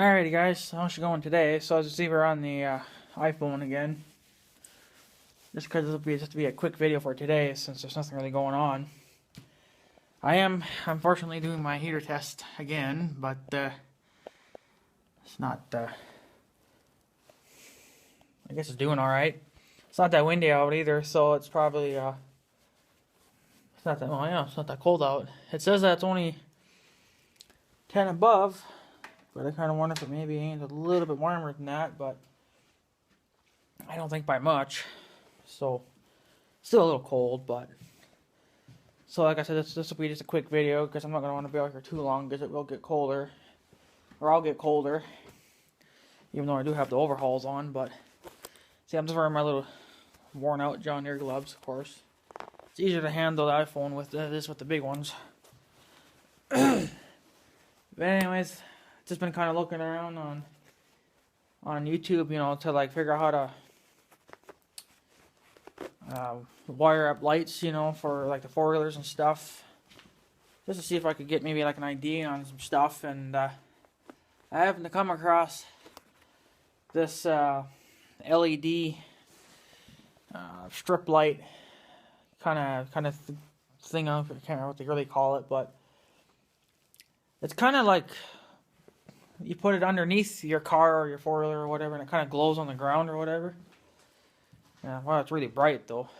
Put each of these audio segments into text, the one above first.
Alrighty guys, how's it going today? So as you see, we're on the iPhone again. Just because this will be just to be a quick video for today, since there's nothing really going on. I am unfortunately doing my heater test again, but it's not. I guess it's doing all right. It's not that windy out either, so it's probably it's not that. Well, yeah, it's not that cold out. It says that it's only 10 above. But I kind of wonder if it maybe ain't a little bit warmer than that, but I don't think by much. So, still a little cold, but... So, like I said, this will be just a quick video, because I'm not going to want to be out here too long, because it will get colder. Or I'll get colder. Even though I do have the overhauls on, but... See, I'm just wearing my little worn-out John Deere gloves, of course. It's easier to handle the iPhone with this with the big ones. But anyways... Just been kind of looking around on YouTube, you know, to like figure out how to wire up lights, you know, for like the four-wheelers and stuff. Just to see if I could get maybe like an idea on some stuff. And I happened to come across this LED strip light kind of thing. I can't remember what they really call it, but it's kind of like. You put it underneath your car or your four-wheeler or whatever, and it kind of glows on the ground or whatever. Yeah, well, it's really bright, though.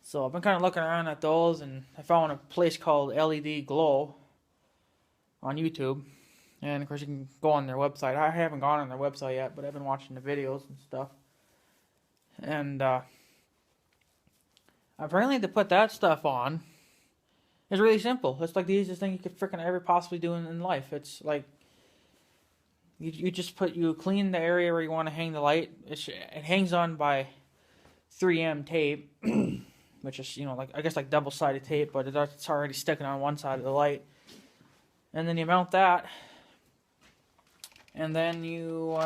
So I've been kind of looking around at those, and I found a place called LED Glow on YouTube. And, of course, you can go on their website. I haven't gone on their website yet, but I've been watching the videos and stuff. And apparently to put that stuff on, it's really simple. It's like the easiest thing you could freaking ever possibly do in life. It's like you just clean the area where you want to hang the light. It hangs on by 3M tape, which is, you know, like I guess like double-sided tape, but it's already sticking on one side of the light. And then you mount that, and then you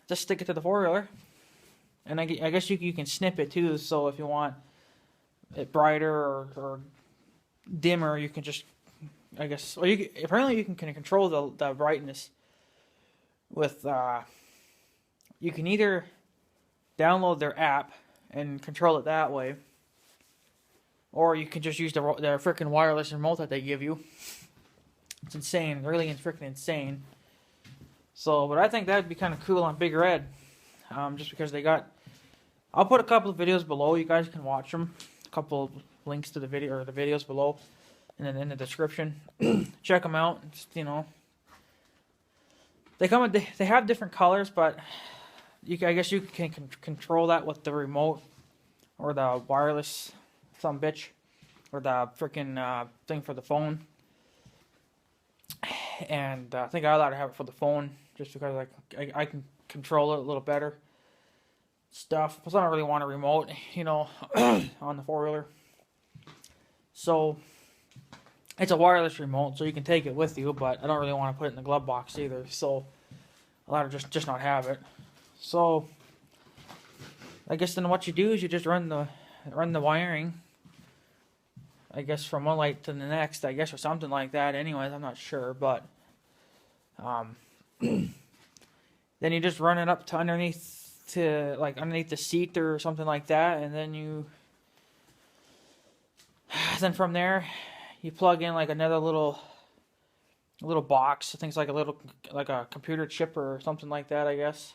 just stick it to the four-wheeler. And I guess you can snip it too. So if you want it brighter or dimmer, you can just, I guess, or apparently you can control the brightness with, you can either download their app and control it that way, or you can just use their freaking wireless remote that they give you. It's insane, really freaking insane. So, but I think that'd be kind of cool on Big Red, just because they got, I'll put a couple of videos below, you guys can watch them. Couple links to the video or the videos below, and then in the description. Check them out. Just, you know, they have different colors, but I guess you can control that with the remote or the wireless bitch or the freaking thing for the phone. And I think I ought to have it for the phone just because I can control it a little better. Stuff, because I don't really want a remote, you know, on the four-wheeler. So it's a wireless remote, so you can take it with you, but I don't really want to put it in the glove box either. So I'll have to just not have it. So I guess then what you do is you just run the wiring, I guess, from one light to the next, I guess, or something like that. Anyways, I'm not sure, but then you just run it up to underneath the seat or something like that, and then from there you plug in like another little box. I think it's like a computer chip or something like that, I guess.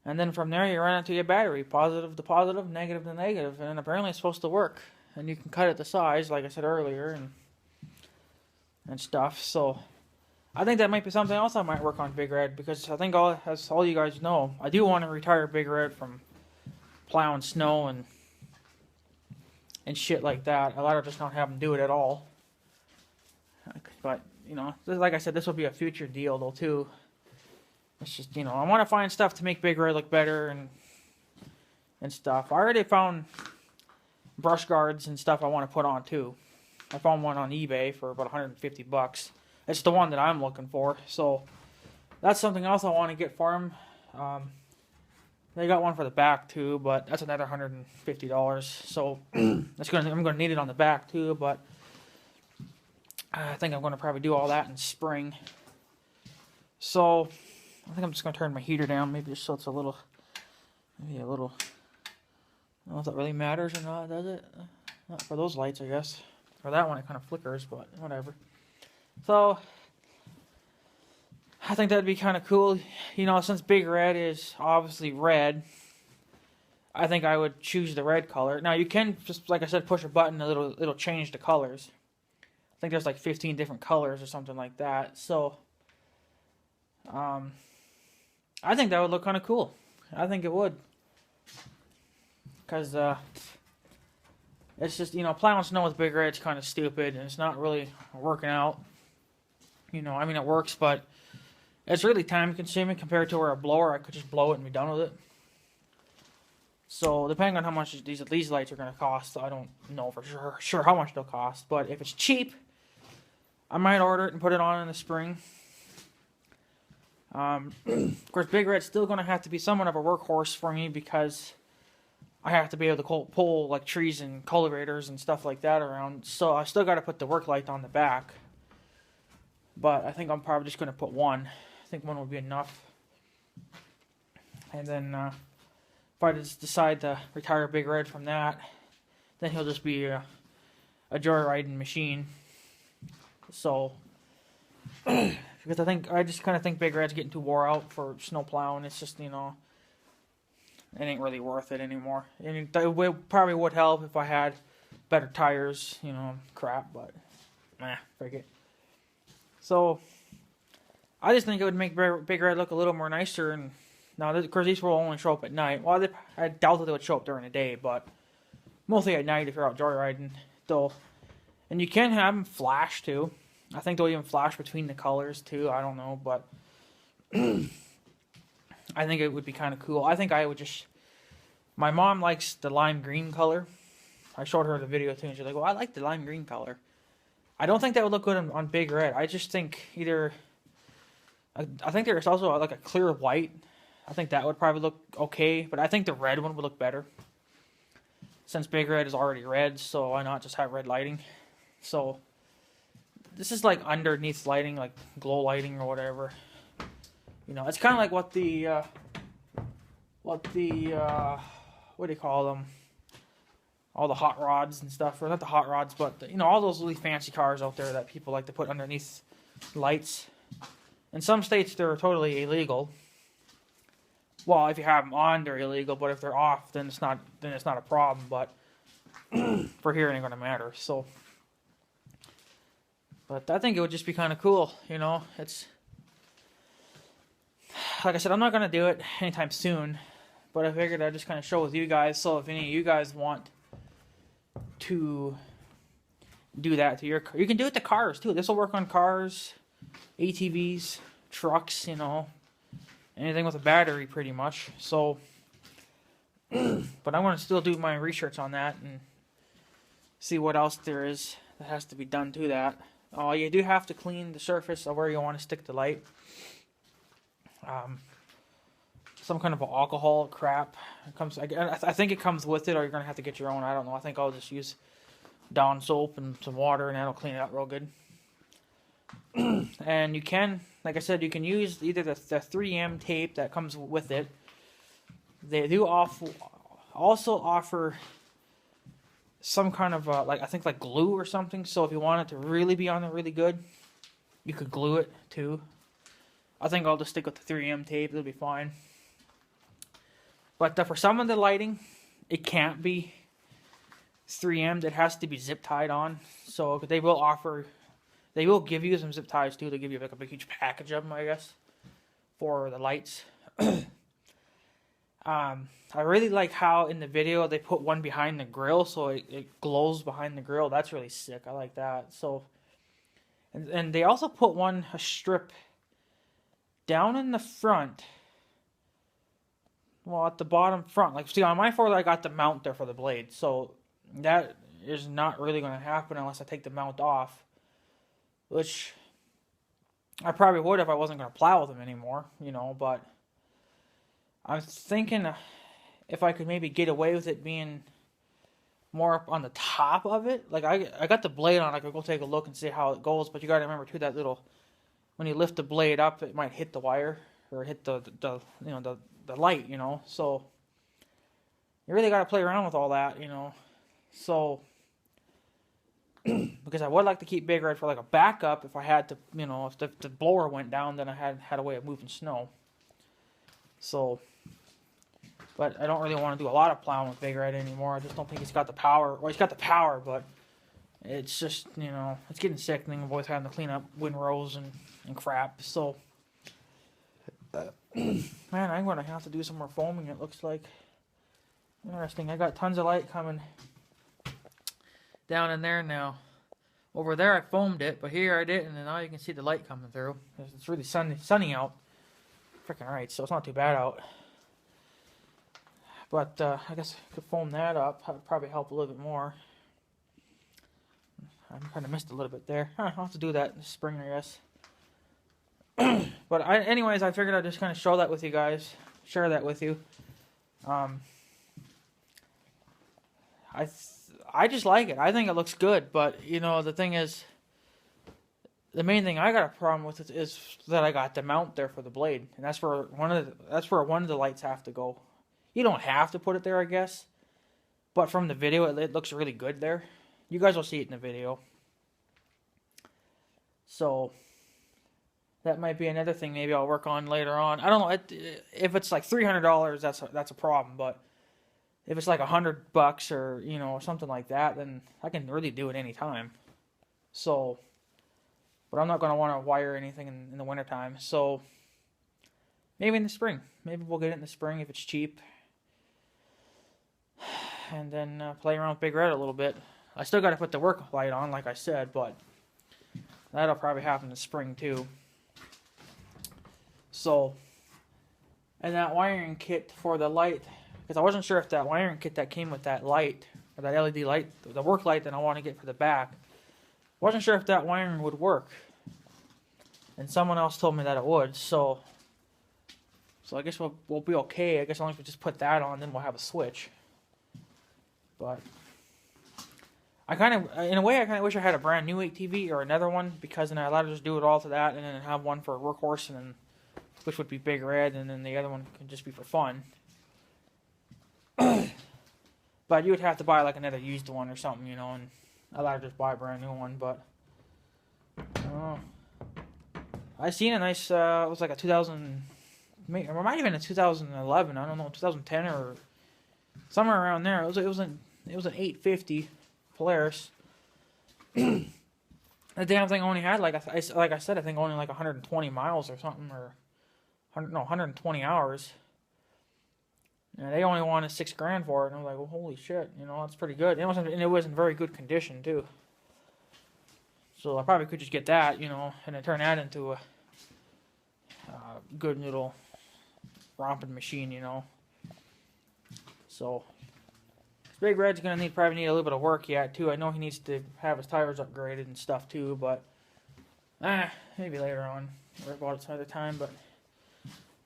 And then from there you run it to your battery, positive to positive, negative to negative, and apparently it's supposed to work. And you can cut it to size, like I said earlier, and stuff. So I think that might be something else I might work on Big Red, because I think as all you guys know, I do want to retire Big Red from plowing snow and shit like that. I'd rather just not have them do it at all. But, you know, like I said, this will be a future deal though too. It's just, you know, I want to find stuff to make Big Red look better and stuff. I already found brush guards and stuff I want to put on too. I found one on eBay for about 150 bucks. It's the one that I'm looking for, so that's something else I want to get for him. They got one for the back too, but that's another $150. So I'm gonna need it on the back too. But I think I'm going to probably do all that in spring. So I think I'm just going to turn my heater down, maybe just so it's a little, maybe a little, I don't know if that really matters or not, does it? Not for those lights, I guess. For that one, it kind of flickers, but whatever. So I think that'd be kind of cool. You know, since Big Red is obviously red, I think I would choose the red color. Now, you can, just like I said, push a button, it'll change the colors. I think there's like 15 different colors or something like that. So, I think that would look kind of cool. I think it would. Because, it's just, you know, plowing snow with Big Red's kind of stupid, and it's not really working out. You know, I mean, it works, but it's really time consuming compared to where a blower, I could just blow it and be done with it. So, depending on how much these lights are going to cost, I don't know for sure how much they'll cost. But if it's cheap, I might order it and put it on in the spring. Of course, Big Red's still going to have to be somewhat of a workhorse for me because I have to be able to pull like trees and cultivators and stuff like that around. So I still got to put the work light on the back. But I think I'm probably just going to put one. I think one will be enough. And then if I just decide to retire Big Red from that, then he'll just be a joyriding machine. So, because I just kind of think Big Red's getting too wore out for snow plowing. It's just, you know, it ain't really worth it anymore. And it probably would help if I had better tires, you know, crap, but frick it. So, I just think it would make Big Red look a little more nicer. And now, of course, these will only show up at night. Well, I doubt that they would show up during the day, but mostly at night if you're out joyriding. And you can have them flash too. I think they'll even flash between the colors too. I don't know, but I think it would be kind of cool. I think I would just... My mom likes the lime green color. I showed her the video too, and she's like, well, I like the lime green color. I don't think that would look good on Big Red. I just think either... I think there's also like a clear white. I think that would probably look okay, but I think the red one would look better. Since Big Red is already red, so why not just have red lighting? So, this is like underneath lighting, like glow lighting or whatever. You know, it's kind of like what do you call them? All the hot rods and stuff, or not the hot rods, but you know, all those really fancy cars out there that people like to put underneath lights. In some states, they're totally illegal. Well, if you have them on, they're illegal, but if they're off, then it's not a problem. But for here, it ain't gonna matter. So, but I think it would just be kind of cool. You know, it's like I said, I'm not gonna do it anytime soon, but I figured I'd just kind of show with you guys. So if any of you guys want to do that to your car, you can do it to cars too. This will work on cars, ATVs, trucks. You know. Anything with a battery, pretty much. So, but I want to still do my research on that and see what else there is that has to be done to that. You do have to clean the surface of where you want to stick the light. Some kind of alcohol crap. It comes. I think it comes with it, or you're gonna have to get your own. I don't know. I think I'll just use Dawn soap and some water, and that'll clean it out real good. And you can, like I said, you can use either the 3M tape that comes with it. They do also offer some kind of like I think like glue or something. So if you want it to really be on there really good, you could glue it too. I think I'll just stick with the 3M tape. It'll be fine. But for some of the lighting, it can't be 3M. It has to be zip tied on. So they will offer. They will give you some zip ties too. They'll give you like a big huge package of them, I guess, for the lights. I really like how in the video they put one behind the grill, so it glows behind the grill. That's really sick. I like that. So, and they also put a strip down in the front. Well, at the bottom front. Like, see, on my Ford, I got the mount there for the blade. So that is not really going to happen unless I take the mount off. Which I probably would if I wasn't going to plow with them anymore, you know, but I'm thinking if I could maybe get away with it being more up on the top of it. Like I got the blade on. I could go take a look and see how it goes. But you got to remember too that little, when you lift the blade up, it might hit the wire or hit the light. So you really got to play around with all that. So because I would like to keep Big Red for like a backup if I had to. If the blower went down, then I had a way of moving snow. So. But I don't really want to do a lot of plowing with Big Red anymore. I just don't think he's got the power. Well, he's got the power, but it's just, it's getting sickening. I'm always having to clean up windrows and crap. So, man, I'm going to have to do some more foaming, it looks like. Interesting. I got tons of light coming down in there now. Over there I foamed it, but here I didn't, and now you can see the light coming through. It's really sunny out. Freaking right, so it's not too bad out. But I guess I could foam that up. That would probably help a little bit more. I kind of missed a little bit there. I'll have to do that in the spring, I guess. But anyways, I figured I'd just kind of show that with you guys. Share that with you. I just like it. I think it looks good. But, the thing is, the main thing I got a problem with it is that I got the mount there for the blade. And that's where one of the lights have to go. You don't have to put it there, I guess. But from the video, it looks really good there. You guys will see it in the video. So, that might be another thing maybe I'll work on later on. I don't know. If it's like $300, that's a problem. But if it's like $100 or, something like that, then I can really do it anytime. So, but I'm not going to want to wire anything in the wintertime. So, maybe in the spring. Maybe we'll get it in the spring if it's cheap. And then play around with Big Red a little bit. I still got to put the work light on, like I said, but that'll probably happen in the spring too. So, and that wiring kit for the light, because I wasn't sure if that wiring kit that came with that light, or that LED light, the work light that I want to get for the back, wasn't sure if that wiring would work. And someone else told me that it would, so I guess we'll be okay. I guess as long as we just put that on, then we'll have a switch. But in a way, I kind of wish I had a brand new 8TV or another one, because then I'd rather just do it all to that and then have one for a workhorse, and then which would be Big Red, and then the other one could just be for fun. But you would have to buy like another used one or something, and I'd rather just buy a brand new one. But I seen a nice. It was like a 2000, or it might have been a 2011. I don't know, 2010 or somewhere around there. It was an 850 Polaris. The damn thing only had like I said, I think only like 120 miles or something, or 120 hours. And they only wanted $6,000 for it, and I was like, well, holy shit, that's pretty good. It was in very good condition too. So I probably could just get that, and then turn that into a good little romping machine, So Big Red's gonna probably need a little bit of work yet too. I know he needs to have his tires upgraded and stuff too, but maybe later on. Worry about it some other time, but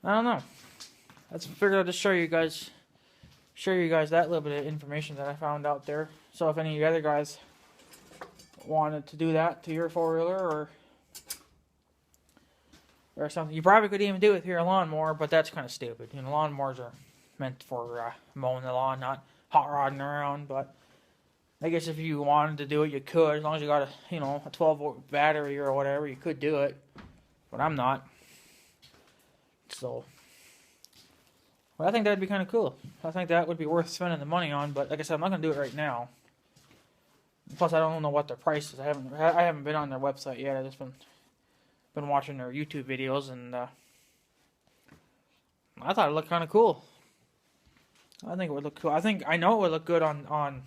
I don't know. I figured I'd just show you guys that little bit of information that I found out there. So if any of you other guys wanted to do that to your four-wheeler or something, you probably could even do it with your lawnmower, but that's kind of stupid. Lawnmowers are meant for mowing the lawn, not hot rodding around. But I guess if you wanted to do it, you could, as long as you got a 12-volt battery or whatever, you could do it. But I'm not. So, well, I think that'd be kind of cool. I think that would be worth spending the money on. But like I said, I'm not gonna do it right now. Plus, I don't know what their price is. I haven't been on their website yet. I just been watching their YouTube videos, and I thought it looked kind of cool. I think it would look cool. I know it would look good on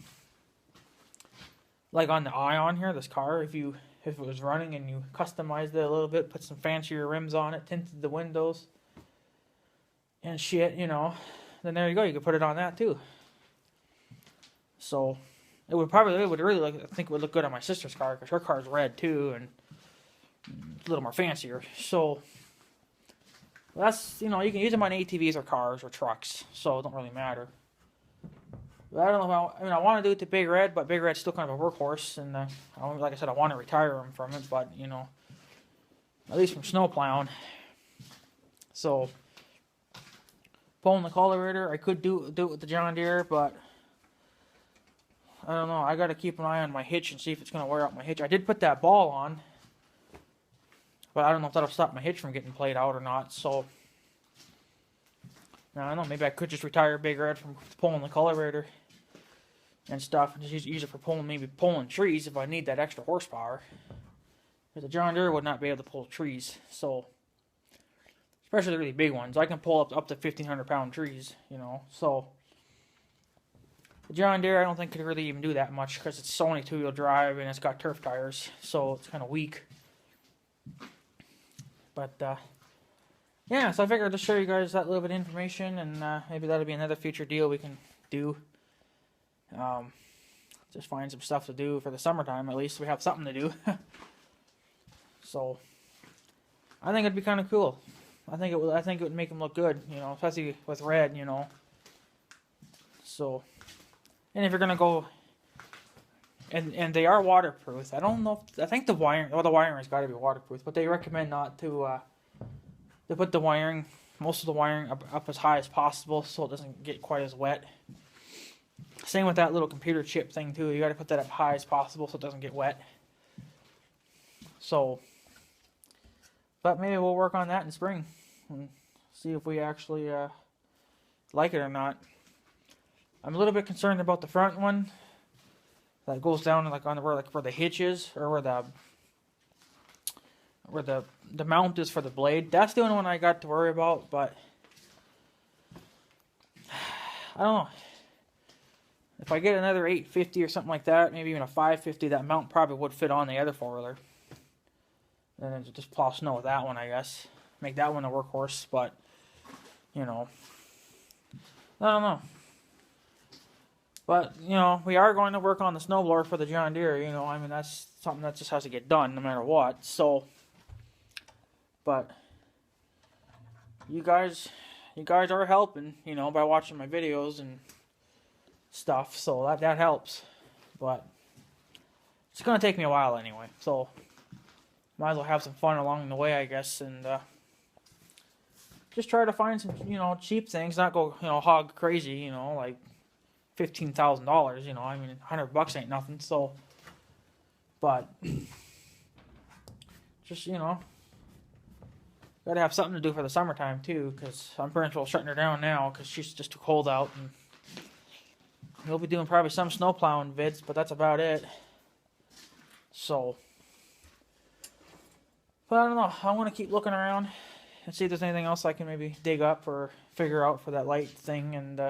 like on the Ion here, this car. If it was running and you customized it a little bit, put some fancier rims on it, tinted the windows and shit, then there you go. You could put it on that too. So it would really look. I think it would look good on my sister's car, because her car's red too, and it's a little more fancier. So that's, you can use them on ATVs or cars or trucks, so it don't really matter. But I don't know if I want to do it to Big Red, but Big Red's still kind of a workhorse, and like I said, I want to retire him from it, but you know, at least from snow plowing. So pulling the cultivator, I could do it with the John Deere, but I don't know. I got to keep an eye on my hitch and see if it's going to wear out my hitch. I did put that ball on, but I don't know if that'll stop my hitch from getting played out or not. So I don't know. Maybe I could just retire Big Red from pulling the cultivator and stuff, and just use it for pulling trees if I need that extra horsepower. Because the John Deere would not be able to pull trees, so especially the really big ones. I can pull up to 1,500 pound trees, you know. So the John Deere, I don't think could really even do that much because it's only 2-wheel drive and it's got turf tires, so it's kind of weak. But yeah, so I figured I'd just show you guys that little bit of information, and maybe that'll be another future deal we can do. Just find some stuff to do for the summertime. At least we have something to do. So I think it'd be kind of cool. I think it would make them look good, you know, especially with red, you know. So, and if you're gonna go, and they are waterproof. I don't know. I think the wiring has got to be waterproof, but they recommend not to put the wiring, most of the wiring up as high as possible, so it doesn't get quite as wet. Same with that little computer chip thing too. You got to put that up high as possible so it doesn't get wet. So, but maybe we'll work on that in spring and see if we actually like it or not. I'm a little bit concerned about the front one that goes down like on where the hitch is, or where the mount is for the blade. That's the only one I got to worry about, but I don't know. If I get another 850 or something like that, maybe even a 550, that mount probably would fit on the other four-wheeler. And then just plow snow with that one, I guess. Make that one a workhorse, but, you know, I don't know. But, you know, we are going to work on the snowblower for the John Deere, you know. I mean, that's something that just has to get done no matter what. So, but you guys are helping, you know, by watching my videos and stuff, so that helps. But it's gonna take me a while anyway, so might as well have some fun along the way, I guess, and just try to find some, you know, cheap things, not go, you know, hog crazy, you know, like $15,000, you know. I mean, $100 ain't nothing. So, but just, you know, gotta have something to do for the summertime too, because I'm pretty much shutting her down now because she's just too cold out. And we'll be doing probably some snow plowing vids, but that's about it. So, but I don't know. I want to keep looking around and see if there's anything else I can maybe dig up or figure out for that light thing. And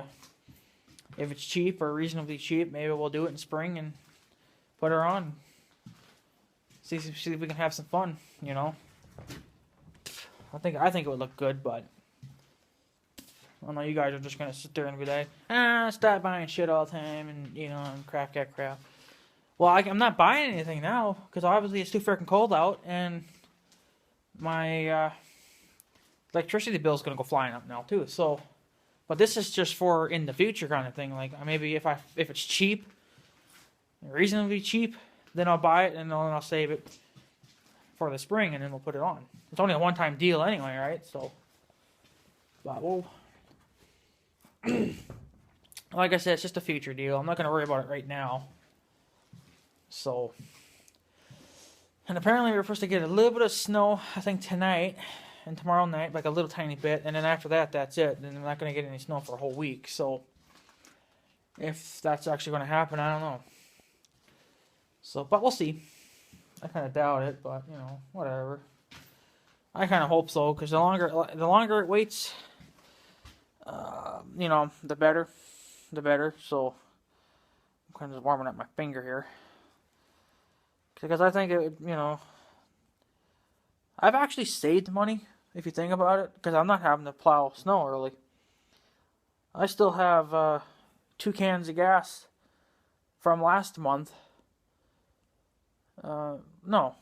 if it's cheap or reasonably cheap, maybe we'll do it in spring and put her on. See if we can have some fun, you know. I think it would look good, but I don't know, you guys are just going to sit there and be like, stop buying shit all the time and, you know, and crap. Well, I'm not buying anything now because obviously it's too freaking cold out, and my electricity bill is going to go flying up now too. So, but this is just for in the future kind of thing. Like, maybe if it's cheap, reasonably cheap, then I'll buy it and then I'll save it for the spring and then we'll put it on. It's only a one-time deal anyway, right? So, but we'll... like I said, it's just a future deal. I'm not going to worry about it right now. So, and apparently we're supposed to get a little bit of snow, I think tonight and tomorrow night, like a little tiny bit, and then after that, that's it. Then we're not going to get any snow for a whole week. So, if that's actually going to happen, I don't know. So, but we'll see. I kind of doubt it, but you know, whatever. I kind of hope so, because the longer it waits, you know, the better. So I'm kind of just warming up my finger here, because I think it, you know, I've actually saved money if you think about it, because I'm not having to plow snow early. I still have 2 cans of gas from last month. No,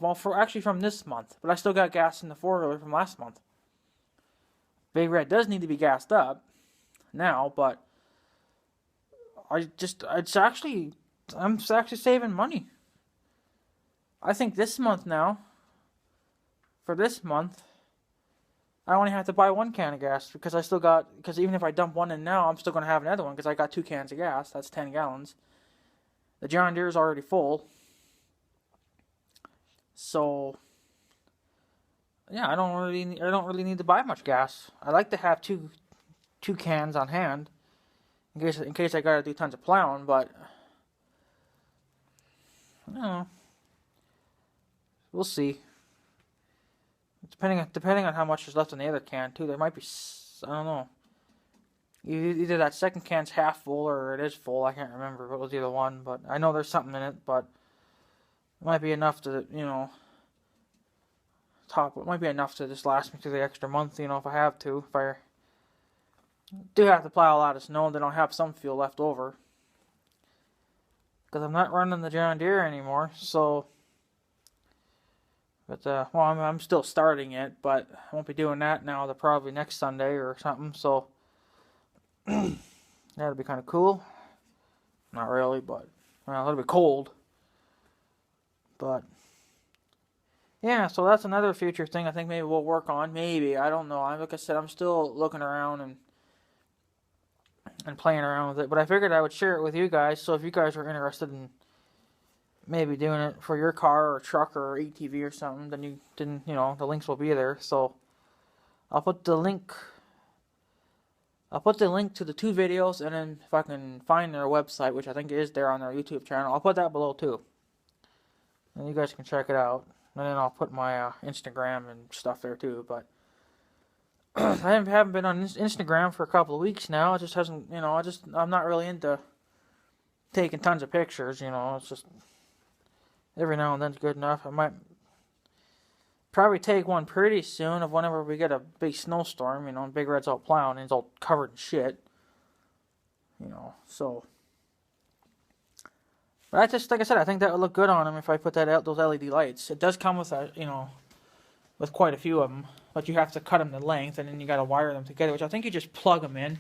well, from this month, but I still got gas in the 4-wheeler from last month. Big Red does need to be gassed up now, but I'm actually saving money. I think this month now, for this month, I only have to buy 1 can of gas because even if I dump one in now, I'm still going to have another one because I got 2 cans of gas. That's 10 gallons. The John Deere is already full. So, yeah, I don't really need to buy much gas. I like to have two cans on hand in case I got to do tons of plowing, but I don't know. We'll see. Depending on how much is left in the other can too, there might be, I don't know. Either that second can's half full or it is full. I can't remember what was either one, but I know there's something in it. But it might be enough to It might be enough to just last me through the extra month. If I have to. If I do have to plow a lot of snow, then I'll have some fuel left over. Because I'm not running the John Deere anymore, so. But, I'm still starting it, but I won't be doing that now. They're probably next Sunday or something, so. That'll be kind of cool. Not really, but a little bit cold. But yeah, so that's another future thing I think maybe we'll work on. Maybe, I don't know. Like I said, I'm still looking around and playing around with it. But I figured I would share it with you guys. So if you guys are interested in maybe doing it for your car or truck or ATV or something, then the links will be there. So I'll put the link to the 2 videos, and then if I can find their website, which I think is there on their YouTube channel, I'll put that below too. And you guys can check it out. And then I'll put my Instagram and stuff there too. But I haven't been on Instagram for a couple of weeks now. It just hasn't, I'm not really into taking tons of pictures, It's just every now and then's good enough. I might probably take one pretty soon of whenever we get a big snowstorm, and Big Red's out plowing and he's all covered in shit. So. But like I said, I think that would look good on him if I put those LED lights. It does come with with quite a few of them, but you have to cut them to length, and then you got to wire them together, which I think you just plug them in.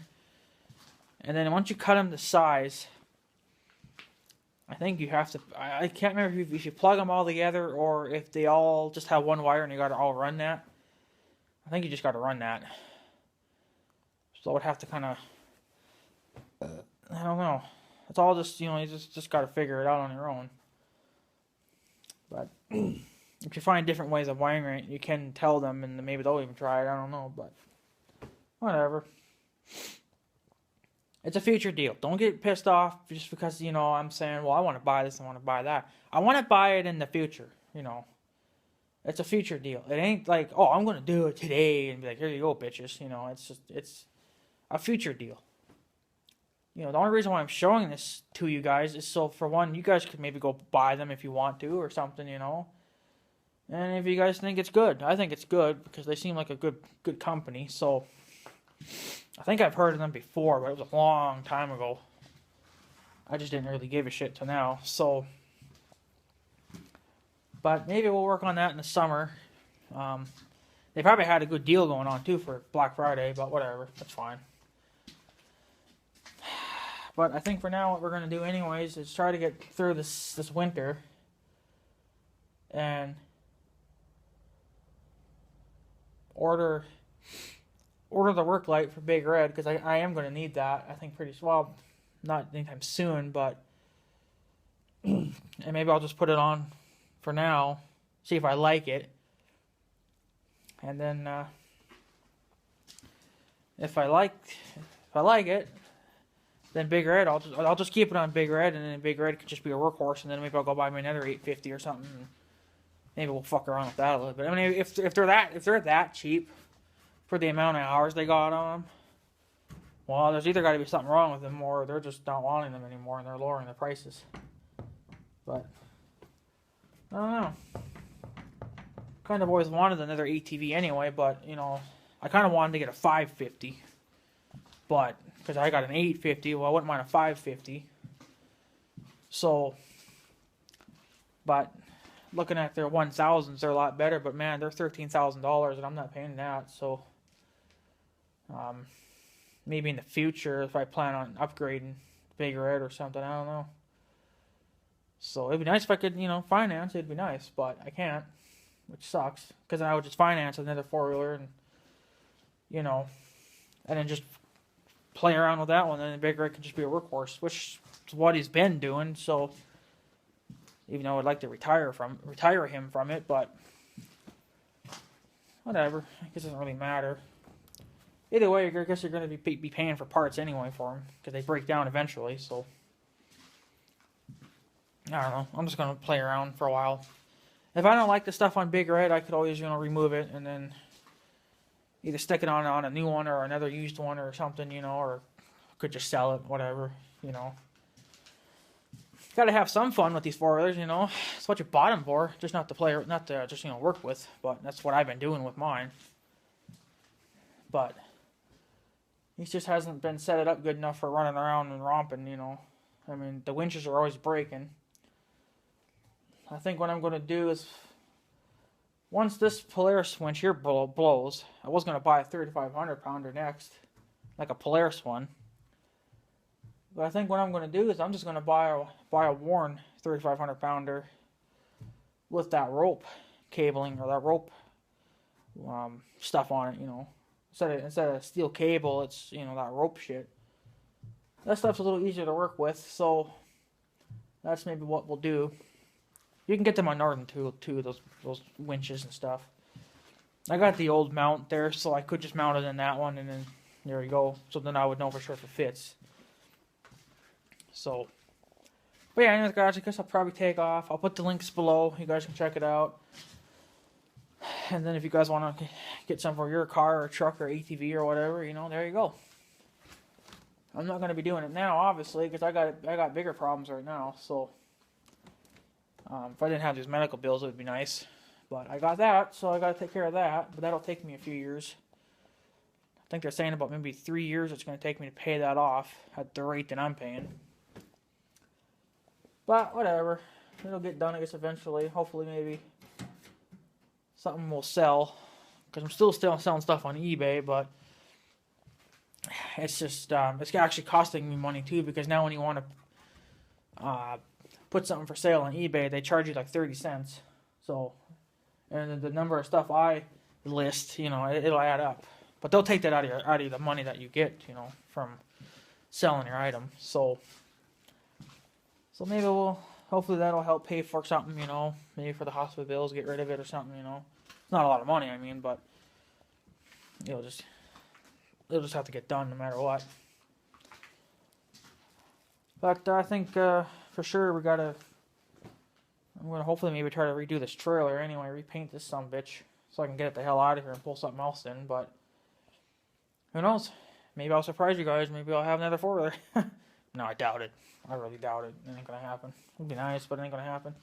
And then once you cut them to size, I think you have to, I can't remember if you plug them all together or if they all just have one wire and you got to all run that. I think you just got to run that. So I would have to kind of, I don't know. It's all just, you just got to figure it out on your own. But if you find different ways of wiring it, you can tell them, and maybe they'll even try it. I don't know, but whatever. It's a future deal. Don't get pissed off just because, I'm saying, well, I want to buy this, I want to buy that. I want to buy it in the future, It's a future deal. It ain't like, oh, I'm going to do it today and be like, here you go, bitches. It's a future deal. The only reason why I'm showing this to you guys is so, for one, you guys could maybe go buy them if you want to or something, And if you guys think it's good, I think it's good because they seem like a good company. So I think I've heard of them before, but it was a long time ago. I just didn't really give a shit till now. So, but maybe we'll work on that in the summer. They probably had a good deal going on too for Black Friday, but whatever, that's fine. But I think for now, what we're going to do anyways is try to get through this winter. And order the work light for Big Red, because I am going to need that. I think not anytime soon, but and maybe I'll just put it on for now, see if I like it. And then if I like it, then Big Red, I'll just keep it on Big Red, and then Big Red could just be a workhorse, and then maybe I'll go buy me another 850 or something. And maybe we'll fuck around with that a little bit. I mean, if they're that cheap for the amount of hours they got on them, well, there's either got to be something wrong with them, or they're just not wanting them anymore, and they're lowering the prices. But I don't know. Kind of always wanted another ATV anyway, but I kind of wanted to get a 550, but because I got an 850, well, I wouldn't mind a 550. So, but looking at their 1000s, they're a lot better. But man, they're $13,000, and I'm not paying that. So, maybe in the future, if I plan on upgrading Big Red or something. I don't know. So it'd be nice if I could, finance. It'd be nice, but I can't, which sucks. Because then I would just finance another 4-wheeler and, and then just play around with that one. Then the Big Red can just be a workhorse, which is what he's been doing. So even though I'd like to retire him from it, but whatever. I guess it doesn't really matter. Either way, I guess you're going to be paying for parts anyway for them because they break down eventually. So I don't know. I'm just going to play around for a while. If I don't like the stuff on Big Red, I could always, remove it and then either stick it on a new one or another used one or something, or could just sell it, whatever, Got to have some fun with these 4-wheelers, It's what you bought them for, just not to just, work with. But that's what I've been doing with mine. But he just hasn't been set it up good enough for running around and romping, I mean, the winches are always breaking. I think what I'm going to do is, once this Polaris winch here blows, I was going to buy a 3,500 pounder next, like a Polaris one. But I think what I'm going to do is I'm just going to buy a worn 3,500 pounder with that rope cabling or that rope stuff on it, Instead of steel cable, it's, that rope shit. That stuff's a little easier to work with, so that's maybe what we'll do. You can get them on Northern too, those winches and stuff. I got the old mount there, so I could just mount it in that one, and then there you go. So then I would know for sure if it fits. So, but yeah, anyways, guys, I guess I'll probably take off. I'll put the links below. You guys can check it out. And then if you guys want to get some for your car or truck or ATV or whatever, there you go. I'm not going to be doing it now, obviously, because I got bigger problems right now. So, if I didn't have these medical bills, it would be nice. But I got that, so I got to take care of that. But that'll take me a few years. I think they're saying about maybe 3 years it's going to take me to pay that off at the rate that I'm paying. But whatever, it'll get done, I guess, eventually. Hopefully, maybe something will sell, because I'm still selling stuff on eBay, but it's just it's actually costing me money too, because now when you want to put something for sale on eBay, they charge you like 30 cents. So, and the number of stuff I list, it'll add up. But they'll take that out of the money that you get, from selling your item. So maybe hopefully that'll help pay for something, maybe for the hospital bills, get rid of it or something, It's not a lot of money, I mean, but it'll just have to get done no matter what. But I think for sure I'm gonna hopefully maybe try to redo this trailer anyway, repaint this sumbitch so I can get it the hell out of here and pull something else in. But who knows? Maybe I'll surprise you guys. Maybe I'll have another 4-wheeler. No, I doubt it. I really doubt it. It ain't gonna happen. It'd be nice, but it ain't gonna happen.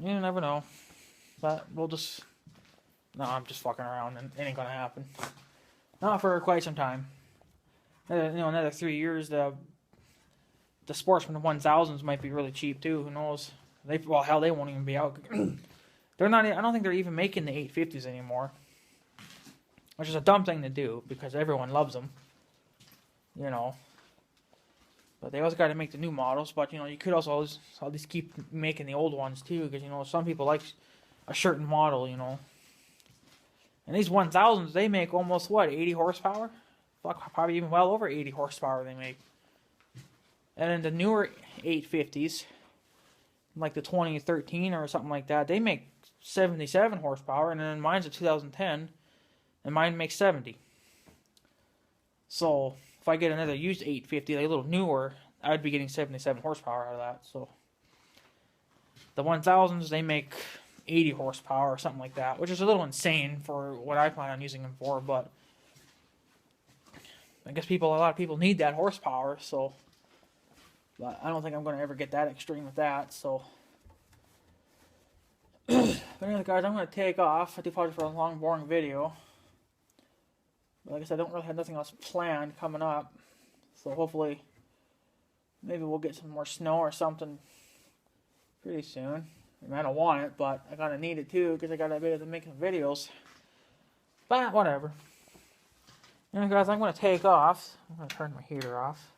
You never know. But we'll just... No, I'm just fucking around, and it ain't gonna happen. Not for quite some time. Another 3 years, the Sportsman 1000s might be really cheap too. Who knows? They won't even be out. They're not. I don't think they're even making the 850s anymore. Which is a dumb thing to do, because everyone loves them. But they always got to make the new models. But, you could also always keep making the old ones, too. Because, some people like a certain model, And these 1000s, they make almost, 80 horsepower? Fuck, probably even well over 80 horsepower they make. And then the newer 850s, like the 2013 or something like that, they make 77 horsepower. And then mine's a 2010, and mine makes 70. So if I get another used 850, like a little newer, I'd be getting 77 horsepower out of that. So the 1000s, they make 80 horsepower or something like that, which is a little insane for what I plan on using them for. But I guess a lot of people need that horsepower. So, but I don't think I'm going to ever get that extreme with that. So, but anyway, guys, I'm going to take off. I do apologize for a long, boring video. But like I said, I don't really have nothing else planned coming up. So hopefully, maybe we'll get some more snow or something pretty soon. I mean, I don't want it, but I kind of need it too, because I got a bit of making videos. But whatever. Anyway, guys, I'm going to take off. I'm going to turn my heater off.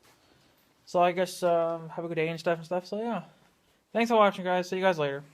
So I guess have a good day and stuff. So yeah, thanks for watching, guys. See you guys later.